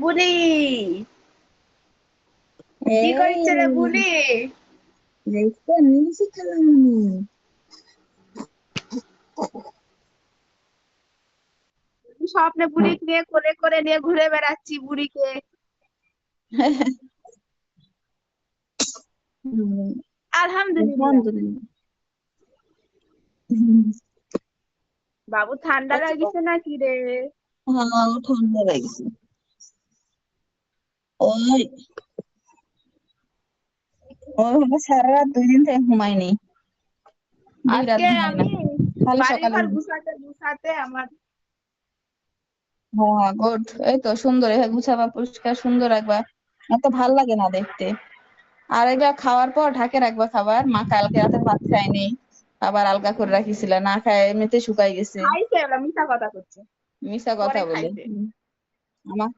বুড়ি, কি করছে রে এই বুড়ি? দেখতে নিয়েছি খেলাম আমি। স্বপ্নে বুড়ি নিয়ে করে করে নিয়ে ঘুরে বেড়াচ্ছি বুড়িকে। হুম, আলহামদুলিল্লাহ। আলহামদুলিল্লাহ। হুম, বাবু ঠান্ডা আচ্ছা, লাগিছে নাকি রে? হ্যাঁ ঠান্ডা লাগছে। ওই ওই হলো সারা রাত 2 দিন থেকে ঘুমাইনি, 2 রাত আজকে ঘুমাই না, আমি খালি বাড়ি সকালে ঘর উঠি। গুছাতে গুছাতে আমার হ্যাঁ গুড, এই তো সুন্দর, গুছাবা পরিষ্কার সুন্দর রাখবা, এত ভাল লাগে না দেখতে। আর এটা খাওয়ার পর ঢাকে রাখবা খাবার, মা কালকে রাতে ভাত খায়নি, আবার আলগা করে রাখিছিল, না খায় এমনিতে শুকাই গেছে। খাইছে, ওরা মিথ্যা কথা করছে। মিশা কথা পরে বলে। খাইছে। আমার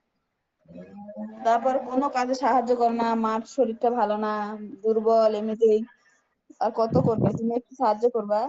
তারপর কোনো কাজে সাহায্য করো না, মার শরীরটা ভালো না, দুর্বল এমনিতেই, আর কত করবে, তুমি একটু সাহায্য করবা।